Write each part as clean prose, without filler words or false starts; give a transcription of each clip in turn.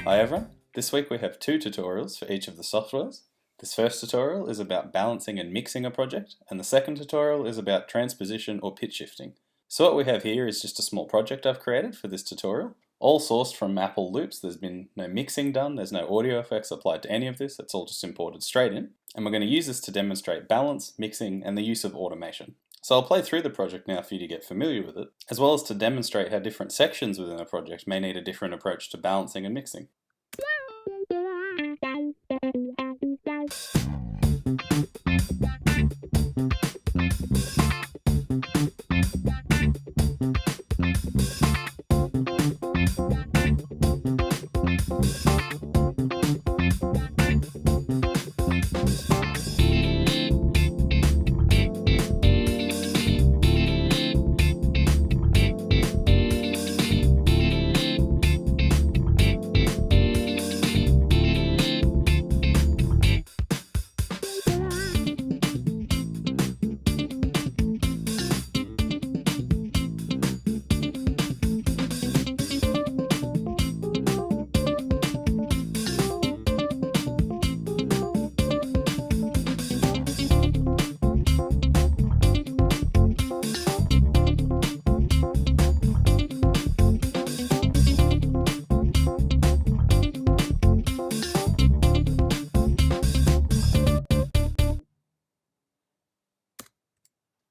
Hi everyone, this week we have two tutorials for each of the softwares. This first tutorial is about balancing and mixing a project, and the second tutorial is about transposition or pitch shifting. So what we have here is just a small project I've created for this tutorial, all sourced from Apple loops. There's been no mixing done, there's no audio effects applied to any of this, it's all just imported straight in. And we're going to use this to demonstrate balance, mixing, and the use of automation. So I'll play through the project now for you to get familiar with it, as well as to demonstrate how different sections within a project may need a different approach to balancing and mixing.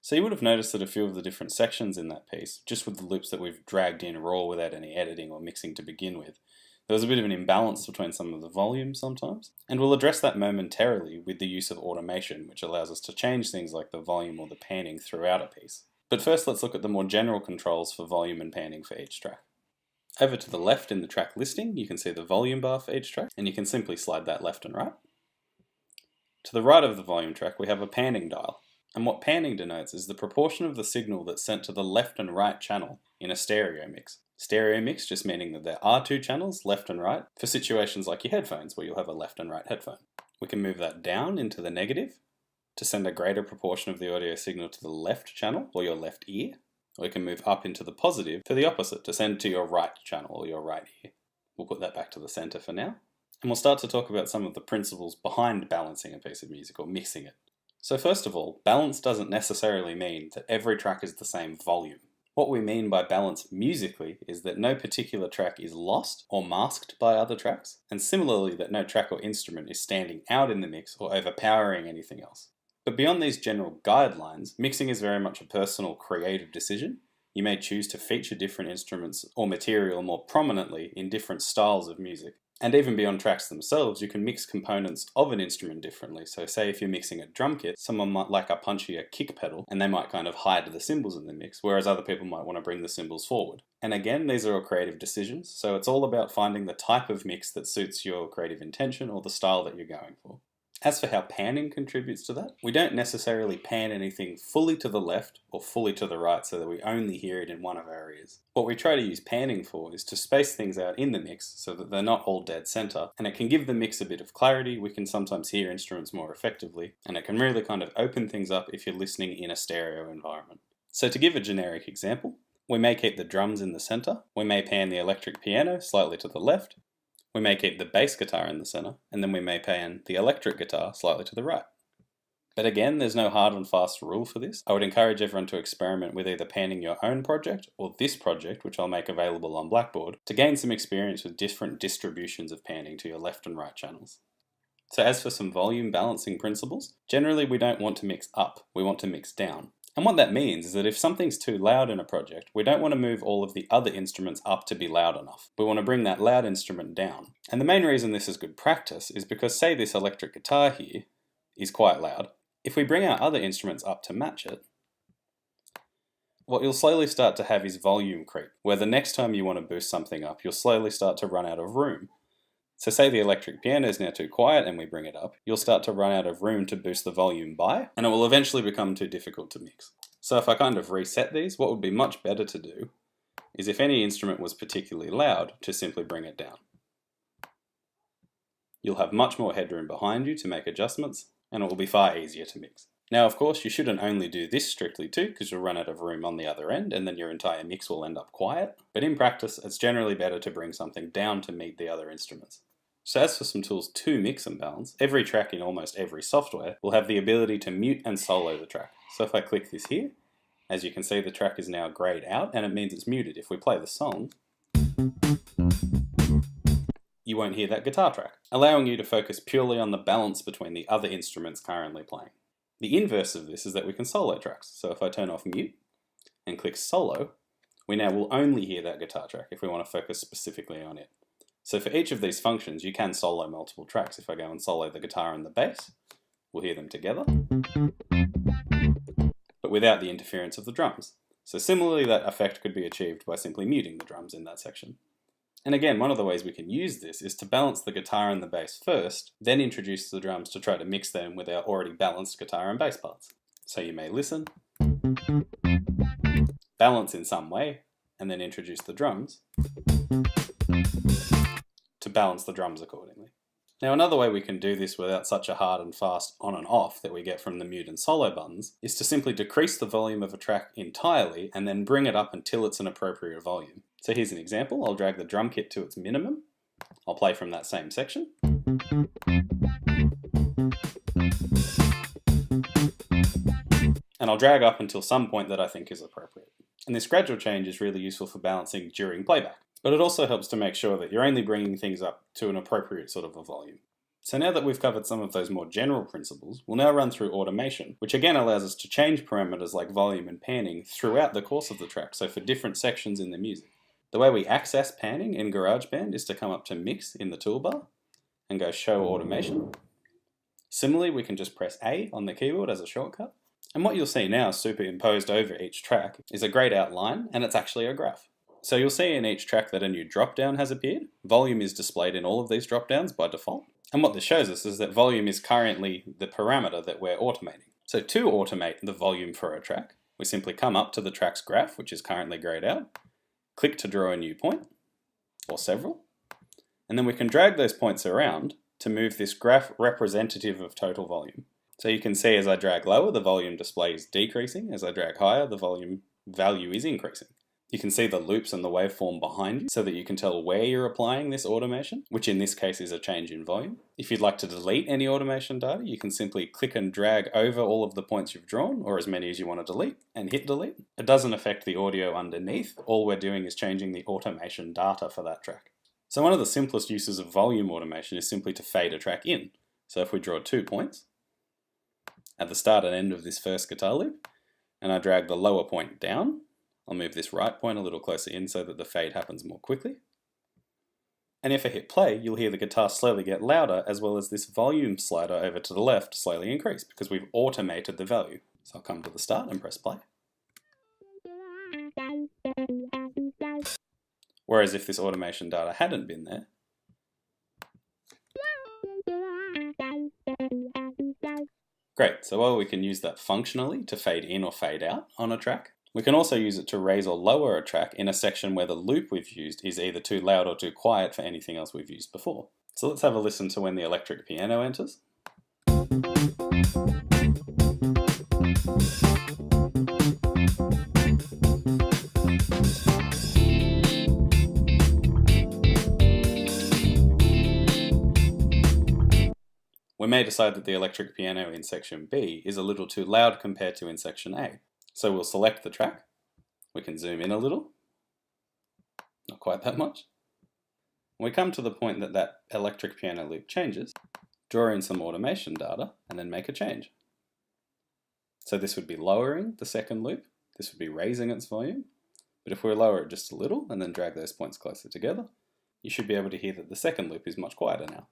So you would have noticed that a few of the different sections in that piece, just with the loops that we've dragged in raw without any editing or mixing to begin with, there was a bit of an imbalance between some of the volumes sometimes, and we'll address that momentarily with the use of automation, which allows us to change things like the volume or the panning throughout a piece. But first let's look at the more general controls for volume and panning for each track. Over to the left in the track listing, you can see the volume bar for each track, and you can simply slide that left and right. To the right of the volume track we have a panning dial. And what panning denotes is the proportion of the signal that's sent to the left and right channel in a stereo mix. Stereo mix just meaning that there are two channels, left and right, for situations like your headphones where you'll have a left and right headphone. We can move that down into the negative to send a greater proportion of the audio signal to the left channel or your left ear. Or we can move up into the positive to the opposite to send to your right channel or your right ear. We'll put that back to the center for now. And we'll start to talk about some of the principles behind balancing a piece of music or mixing it. So first of all, balance doesn't necessarily mean that every track is the same volume. What we mean by balance musically is that no particular track is lost or masked by other tracks, and similarly that no track or instrument is standing out in the mix or overpowering anything else. But beyond these general guidelines, mixing is very much a personal, creative decision. You may choose to feature different instruments or material more prominently in different styles of music. And even beyond tracks themselves, you can mix components of an instrument differently. So say if you're mixing a drum kit, someone might like a punchier kick pedal and they might kind of hide the cymbals in the mix, whereas other people might want to bring the cymbals forward. And again, these are all creative decisions, so it's all about finding the type of mix that suits your creative intention or the style that you're going for. As for how panning contributes to that, we don't necessarily pan anything fully to the left or fully to the right so that we only hear it in one of our ears. What we try to use panning for is to space things out in the mix so that they're not all dead center, and it can give the mix a bit of clarity. We can sometimes hear instruments more effectively, and it can really kind of open things up if you're listening in a stereo environment. So to give a generic example, we may keep the drums in the center, we may pan the electric piano slightly to the left, we may keep the bass guitar in the center, and then we may pan the electric guitar slightly to the right. But again, there's no hard and fast rule for this. I would encourage everyone to experiment with either panning your own project or this project, which I'll make available on Blackboard, to gain some experience with different distributions of panning to your left and right channels. So as for some volume balancing principles, generally we don't want to mix up, we want to mix down. And what that means is that if something's too loud in a project, we don't want to move all of the other instruments up to be loud enough. We want to bring that loud instrument down. And the main reason this is good practice is because say this electric guitar here is quite loud. If we bring our other instruments up to match it, what you'll slowly start to have is volume creep, where the next time you want to boost something up, you'll slowly start to run out of room. So say the electric piano is now too quiet and we bring it up, you'll start to run out of room to boost the volume by, and it will eventually become too difficult to mix. So if I kind of reset these, what would be much better to do is if any instrument was particularly loud, to simply bring it down. You'll have much more headroom behind you to make adjustments, and it will be far easier to mix. Now, of course, you shouldn't only do this strictly too, because you'll run out of room on the other end, and then your entire mix will end up quiet. But in practice, it's generally better to bring something down to meet the other instruments. So as for some tools to mix and balance, every track in almost every software will have the ability to mute and solo the track. So if I click this here, as you can see, the track is now grayed out, and it means it's muted. If we play the song, you won't hear that guitar track, allowing you to focus purely on the balance between the other instruments currently playing. The inverse of this is that we can solo tracks. So if I turn off mute and click solo, we now will only hear that guitar track if we want to focus specifically on it. So for each of these functions, you can solo multiple tracks. If I go and solo the guitar and the bass, we'll hear them together, but without the interference of the drums. So similarly, that effect could be achieved by simply muting the drums in that section. And again, one of the ways we can use this is to balance the guitar and the bass first, then introduce the drums to try to mix them with our already balanced guitar and bass parts. So you may listen, balance in some way, and then introduce the drums to balance the drums accordingly. Now, another way we can do this without such a hard and fast on and off that we get from the mute and solo buttons is to simply decrease the volume of a track entirely and then bring it up until it's an appropriate volume. So here's an example. I'll drag the drum kit to its minimum. I'll play from that same section. And I'll drag up until some point that I think is appropriate. And this gradual change is really useful for balancing during playback. But it also helps to make sure that you're only bringing things up to an appropriate sort of a volume. So now that we've covered some of those more general principles, we'll now run through automation, which again allows us to change parameters like volume and panning throughout the course of the track, so for different sections in the music. The way we access panning in GarageBand is to come up to Mix in the toolbar and go Show Automation. Similarly, we can just press A on the keyboard as a shortcut. And what you'll see now superimposed over each track is a grayed out line, and it's actually a graph. So you'll see in each track that a new drop-down has appeared. Volume is displayed in all of these drop-downs by default. And what this shows us is that volume is currently the parameter that we're automating. So to automate the volume for a track, we simply come up to the track's graph, which is currently grayed out, click to draw a new point, or several, and then we can drag those points around to move this graph representative of total volume. So you can see as I drag lower, the volume display is decreasing. As I drag higher, the volume value is increasing. You can see the loops and the waveform behind you so that you can tell where you're applying this automation, which in this case is a change in volume. If you'd like to delete any automation data, you can simply click and drag over all of the points you've drawn, or as many as you want to delete, and hit delete. It doesn't affect the audio underneath. All we're doing is changing the automation data for that track. So one of the simplest uses of volume automation is simply to fade a track in. So if we draw 2 points at the start and end of this first guitar loop, and I drag the lower point down, I'll move this right point a little closer in so that the fade happens more quickly. And if I hit play, you'll hear the guitar slowly get louder, as well as this volume slider over to the left slowly increase because we've automated the value. So I'll come to the start and press play. Whereas if this automation data hadn't been there, great, so while we can use that functionally to fade in or fade out on a track, we can also use it to raise or lower a track in a section where the loop we've used is either too loud or too quiet for anything else we've used before. So let's have a listen to when the electric piano enters. We may decide that the electric piano in section B is a little too loud compared to in section A. So we'll select the track, we can zoom in a little, not quite that much. When we come to the point that that electric piano loop changes, draw in some automation data and then make a change. So this would be lowering the second loop, this would be raising its volume, but if we lower it just a little and then drag those points closer together, you should be able to hear that the second loop is much quieter now.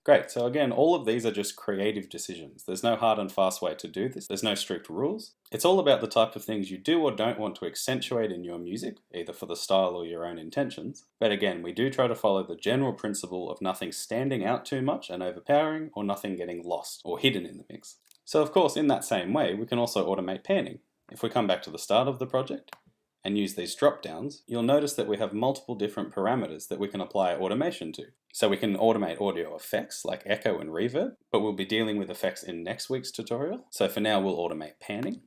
Great, so again, all of these are just creative decisions. There's no hard and fast way to do this. There's no strict rules. It's all about the type of things you do or don't want to accentuate in your music, either for the style or your own intentions. But again, we do try to follow the general principle of nothing standing out too much and overpowering, or nothing getting lost or hidden in the mix. So of course, in that same way, we can also automate panning. If we come back to the start of the project and use these drop downs, you'll notice that we have multiple different parameters that we can apply automation to. So we can automate audio effects like echo and reverb, but we'll be dealing with effects in next week's tutorial. So for now, we'll automate panning.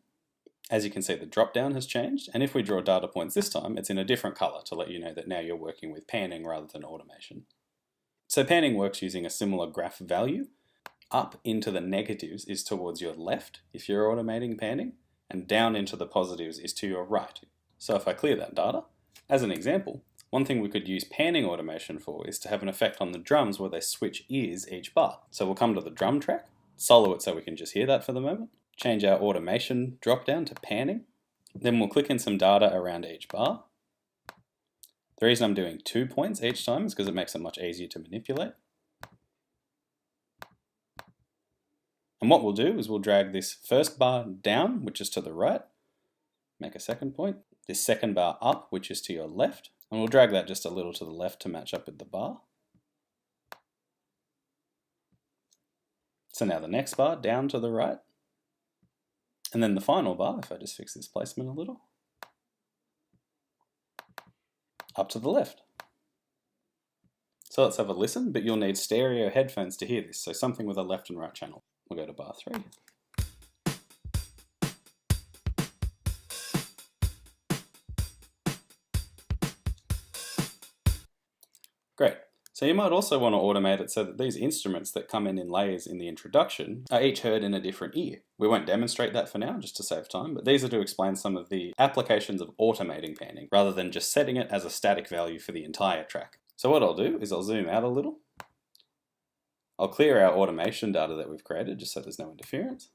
As you can see, the drop down has changed, and if we draw data points this time, it's in a different color to let you know that now you're working with panning rather than automation. So panning works using a similar graph value. Up into the negatives is towards your left if you're automating panning, and down into the positives is to your right. So if I clear that data, as an example, one thing we could use panning automation for is to have an effect on the drums where they switch ears each bar. So we'll come to the drum track, solo it so we can just hear that for the moment, change our automation drop down to panning, then we'll click in some data around each bar. The reason I'm doing 2 points each time is because it makes it much easier to manipulate. And what we'll do is we'll drag this first bar down, which is to the right, make a second point, this second bar up, which is to your left, and we'll drag that just a little to the left to match up with the bar. So now the next bar down to the right, and then the final bar, if I just fix this placement a little, up to the left. So let's have a listen, but you'll need stereo headphones to hear this, so something with a left and right channel. We'll go to bar 3. Great. So you might also want to automate it so that these instruments that come in layers in the introduction are each heard in a different ear. We won't demonstrate that for now, just to save time, but these are to explain some of the applications of automating panning, rather than just setting it as a static value for the entire track. So what I'll do is I'll zoom out a little. I'll clear our automation data that we've created, just so there's no interference.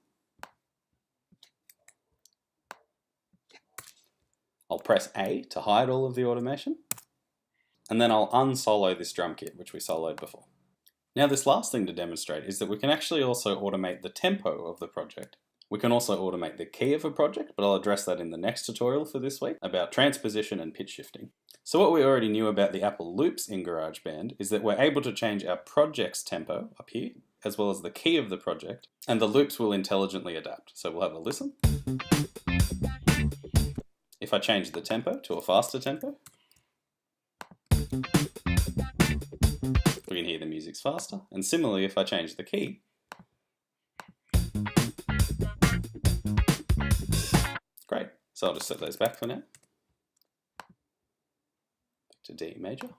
I'll press A to hide all of the automation. And then I'll unsolo this drum kit, which we soloed before. Now this last thing to demonstrate is that we can actually also automate the tempo of the project. We can also automate the key of a project, but I'll address that in the next tutorial for this week about transposition and pitch shifting. So what we already knew about the Apple loops in GarageBand is that we're able to change our project's tempo up here, as well as the key of the project, and the loops will intelligently adapt. So we'll have a listen. If I change the tempo to a faster tempo, we can hear the music's faster. And similarly, if I change the key, great. So I'll just set those back for now. Back to D major.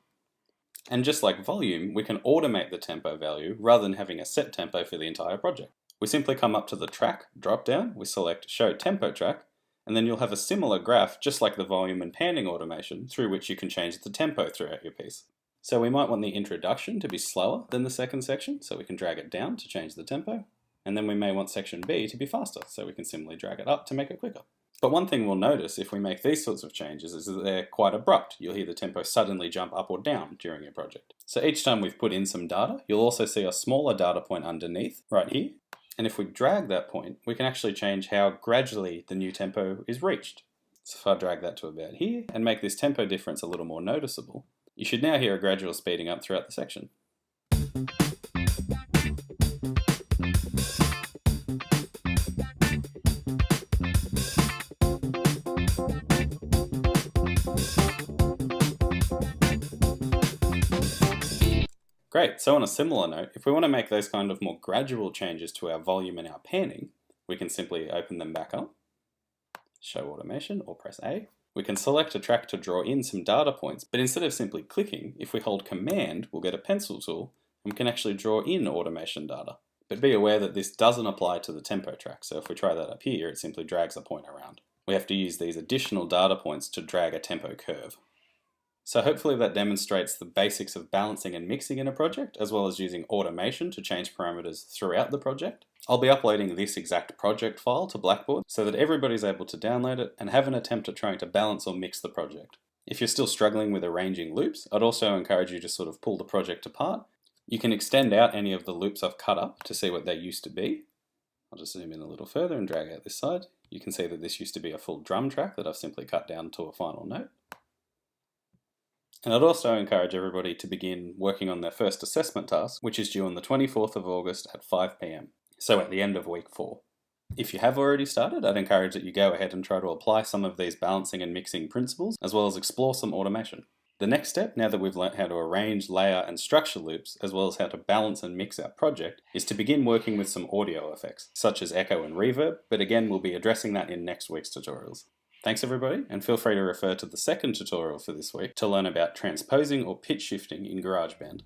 And just like volume, we can automate the tempo value rather than having a set tempo for the entire project. We simply come up to the track drop down, we select show tempo track, and then you'll have a similar graph just like the volume and panning automation through which you can change the tempo throughout your piece. So we might want the introduction to be slower than the second section, so we can drag it down to change the tempo. And then we may want section B to be faster, so we can simply drag it up to make it quicker. But one thing we'll notice if we make these sorts of changes is that they're quite abrupt. You'll hear the tempo suddenly jump up or down during your project. So each time we've put in some data, you'll also see a smaller data point underneath, right here. And if we drag that point, we can actually change how gradually the new tempo is reached. So if I drag that to about here and make this tempo difference a little more noticeable, you should now hear a gradual speeding up throughout the section. Great, so on a similar note, if we want to make those kind of more gradual changes to our volume and our panning, we can simply open them back up, show automation, or press A. We can select a track to draw in some data points, but instead of simply clicking, if we hold Command, we'll get a pencil tool, and we can actually draw in automation data. But be aware that this doesn't apply to the tempo track, so if we try that up here, it simply drags a point around. We have to use these additional data points to drag a tempo curve. So hopefully that demonstrates the basics of balancing and mixing in a project, as well as using automation to change parameters throughout the project. I'll be uploading this exact project file to Blackboard so that everybody's able to download it and have an attempt at trying to balance or mix the project. If you're still struggling with arranging loops, I'd also encourage you to sort of pull the project apart. You can extend out any of the loops I've cut up to see what they used to be. I'll just zoom in a little further and drag out this side. You can see that this used to be a full drum track that I've simply cut down to a final note. And I'd also encourage everybody to begin working on their first assessment task, which is due on the 24th of August at 5 PM, so at the end of week 4. If you have already started, I'd encourage that you go ahead and try to apply some of these balancing and mixing principles, as well as explore some automation. The next step, now that we've learnt how to arrange, layer, and structure loops, as well as how to balance and mix our project, is to begin working with some audio effects, such as echo and reverb, but again, we'll be addressing that in next week's tutorials. Thanks everybody, and feel free to refer to the second tutorial for this week to learn about transposing or pitch shifting in GarageBand.